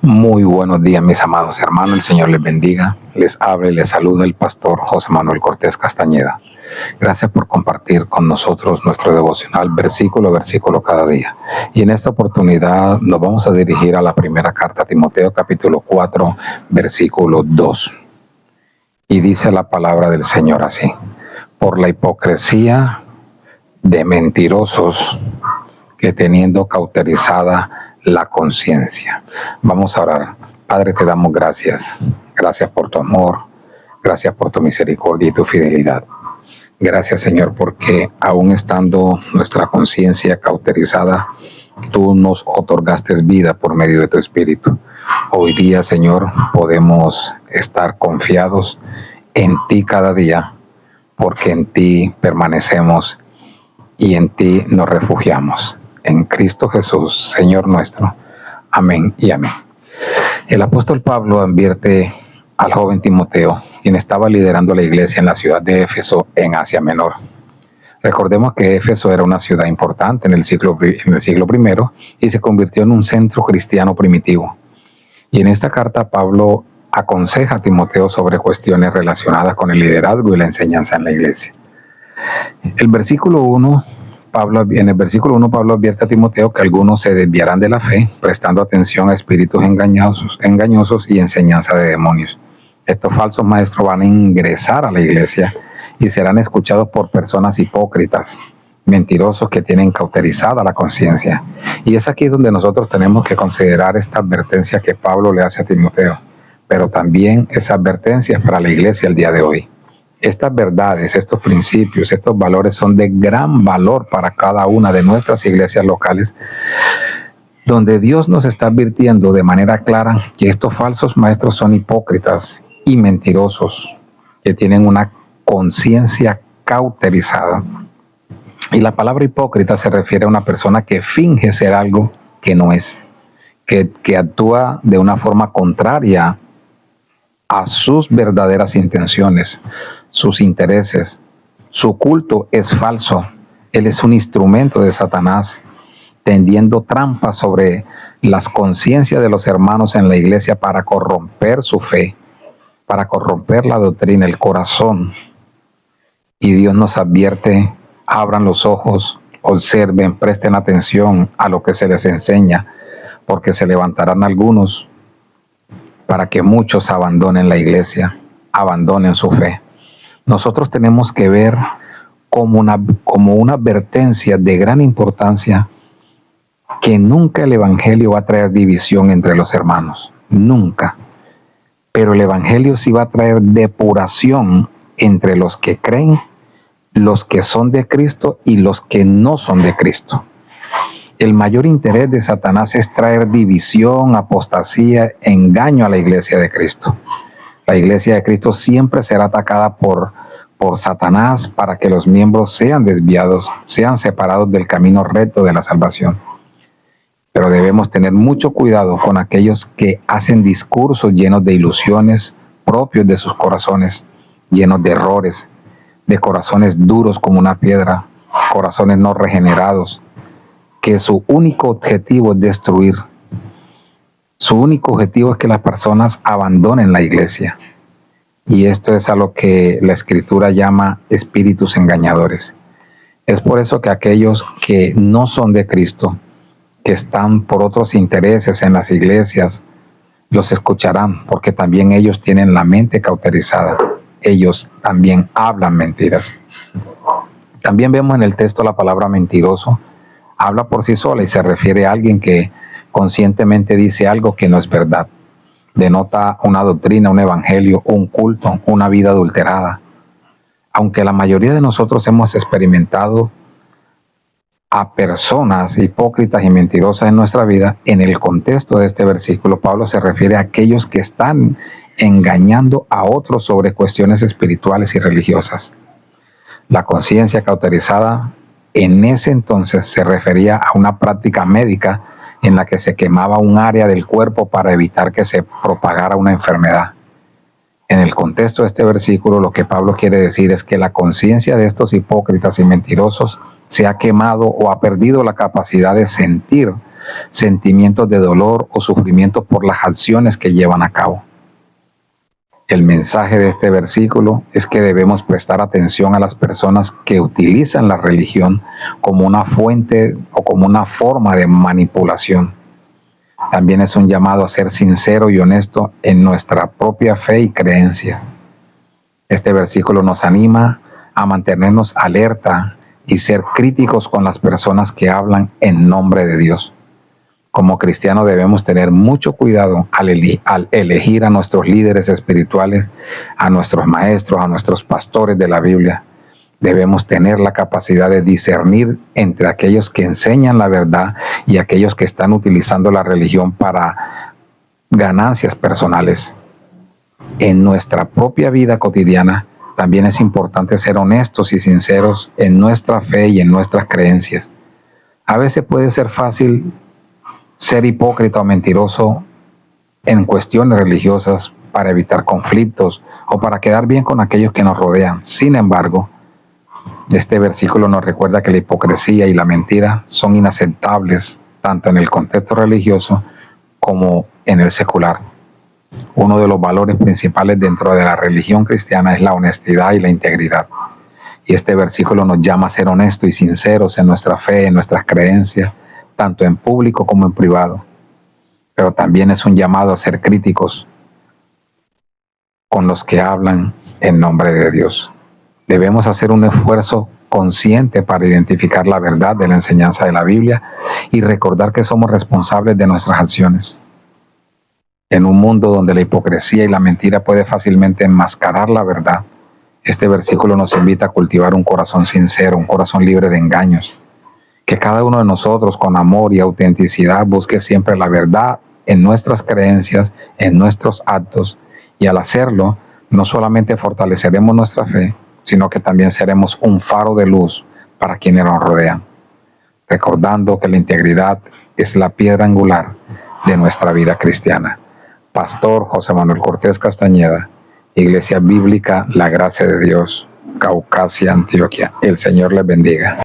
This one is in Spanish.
Muy buenos días, mis amados hermanos. El Señor les bendiga. Les habla y les saluda el pastor José Manuel Cortés Castañeda. Gracias por compartir con nosotros nuestro devocional versículo a versículo cada día. Y en esta oportunidad nos vamos a dirigir a la primera carta a Timoteo, capítulo 4, versículo 2. Y dice la palabra del Señor así: por la hipocresía de mentirosos que teniendo cauterizada la conciencia. Vamos a orar. Padre, te damos gracias. Gracias por tu amor. Gracias por tu misericordia y tu fidelidad. Gracias, Señor, porque aún estando nuestra conciencia cauterizada, tú nos otorgaste vida por medio de tu Espíritu. Hoy día, Señor, podemos estar confiados en ti cada día, porque en ti permanecemos y en ti nos refugiamos. En Cristo Jesús, Señor nuestro. Amén y amén. El apóstol Pablo advierte al joven Timoteo, quien estaba liderando la iglesia en la ciudad de Éfeso, en Asia Menor. Recordemos que Éfeso era una ciudad importante en el siglo I y se convirtió en un centro cristiano primitivo. Y en esta carta Pablo aconseja a Timoteo sobre cuestiones relacionadas con el liderazgo y la enseñanza en la iglesia. En el versículo 1, Pablo advierte a Timoteo que algunos se desviarán de la fe, prestando atención a espíritus engañosos y enseñanza de demonios. Estos falsos maestros van a ingresar a la iglesia y serán escuchados por personas hipócritas, mentirosos que tienen cauterizada la conciencia. Y es aquí donde nosotros tenemos que considerar esta advertencia que Pablo le hace a Timoteo, pero también esa advertencia para la iglesia el día de hoy. Estas verdades, estos principios, estos valores son de gran valor para cada una de nuestras iglesias locales, donde Dios nos está advirtiendo de manera clara que estos falsos maestros son hipócritas y mentirosos, que tienen una conciencia cauterizada. Y la palabra hipócrita se refiere a una persona que finge ser algo que no es, que actúa de una forma contraria a sus verdaderas intenciones, sus intereses. Su culto es falso. Él es un instrumento de Satanás, tendiendo trampas sobre las conciencias de los hermanos en la iglesia para corromper su fe, para corromper la doctrina, el corazón. Y Dios nos advierte: abran los ojos, observen, presten atención a lo que se les enseña, porque se levantarán algunos para que muchos abandonen la iglesia, abandonen su fe. Nosotros tenemos que ver como una advertencia de gran importancia que nunca el evangelio va a traer división entre los hermanos, nunca. Pero el evangelio sí va a traer depuración entre los que creen, los que son de Cristo y los que no son de Cristo. El mayor interés de Satanás es traer división, apostasía, engaño a la iglesia de Cristo. La iglesia de Cristo siempre será atacada por Satanás para que los miembros sean desviados, sean separados del camino recto de la salvación. Pero debemos tener mucho cuidado con aquellos que hacen discursos llenos de ilusiones propios de sus corazones, llenos de errores, de corazones duros como una piedra, corazones no regenerados, que su único objetivo es destruir. Su único objetivo es que las personas abandonen la iglesia. Y esto es a lo que la Escritura llama espíritus engañadores. Es por eso que aquellos que no son de Cristo, que están por otros intereses en las iglesias, los escucharán, porque también ellos tienen la mente cauterizada. Ellos también hablan mentiras. También vemos en el texto la palabra mentiroso. Habla por sí sola y se refiere a alguien que conscientemente dice algo que no es verdad. Denota una doctrina, un evangelio, un culto, una vida adulterada. Aunque la mayoría de nosotros hemos experimentado a personas hipócritas y mentirosas en nuestra vida, en el contexto de este versículo, Pablo se refiere a aquellos que están engañando a otros sobre cuestiones espirituales y religiosas. La conciencia cauterizada en ese entonces se refería a una práctica médica en la que se quemaba un área del cuerpo para evitar que se propagara una enfermedad. En el contexto de este versículo, lo que Pablo quiere decir es que la conciencia de estos hipócritas y mentirosos se ha quemado o ha perdido la capacidad de sentir sentimientos de dolor o sufrimiento por las acciones que llevan a cabo. El mensaje de este versículo es que debemos prestar atención a las personas que utilizan la religión como una fuente o como una forma de manipulación. También es un llamado a ser sincero y honesto en nuestra propia fe y creencia. Este versículo nos anima a mantenernos alerta y ser críticos con las personas que hablan en nombre de Dios. Como cristianos debemos tener mucho cuidado al elegir a nuestros líderes espirituales, a nuestros maestros, a nuestros pastores de la Biblia. Debemos tener la capacidad de discernir entre aquellos que enseñan la verdad y aquellos que están utilizando la religión para ganancias personales. En nuestra propia vida cotidiana también es importante ser honestos y sinceros en nuestra fe y en nuestras creencias. A veces puede ser fácil ser hipócrita o mentiroso en cuestiones religiosas para evitar conflictos o para quedar bien con aquellos que nos rodean. Sin embargo, este versículo nos recuerda que la hipocresía y la mentira son inaceptables tanto en el contexto religioso como en el secular. Uno de los valores principales dentro de la religión cristiana es la honestidad y la integridad. Y este versículo nos llama a ser honestos y sinceros en nuestra fe, en nuestras creencias, tanto en público como en privado. Pero también es un llamado a ser críticos con los que hablan en nombre de Dios. Debemos hacer un esfuerzo consciente para identificar la verdad de la enseñanza de la Biblia y recordar que somos responsables de nuestras acciones. En un mundo donde la hipocresía y la mentira puede fácilmente enmascarar la verdad, este versículo nos invita a cultivar un corazón sincero, un corazón libre de engaños. Que cada uno de nosotros con amor y autenticidad busque siempre la verdad en nuestras creencias, en nuestros actos, y al hacerlo no solamente fortaleceremos nuestra fe, sino que también seremos un faro de luz para quienes nos rodean, recordando que la integridad es la piedra angular de nuestra vida cristiana. Pastor José Manuel Cortés Castañeda, Iglesia Bíblica La Gracia de Dios, Caucasia, Antioquia. El Señor les bendiga.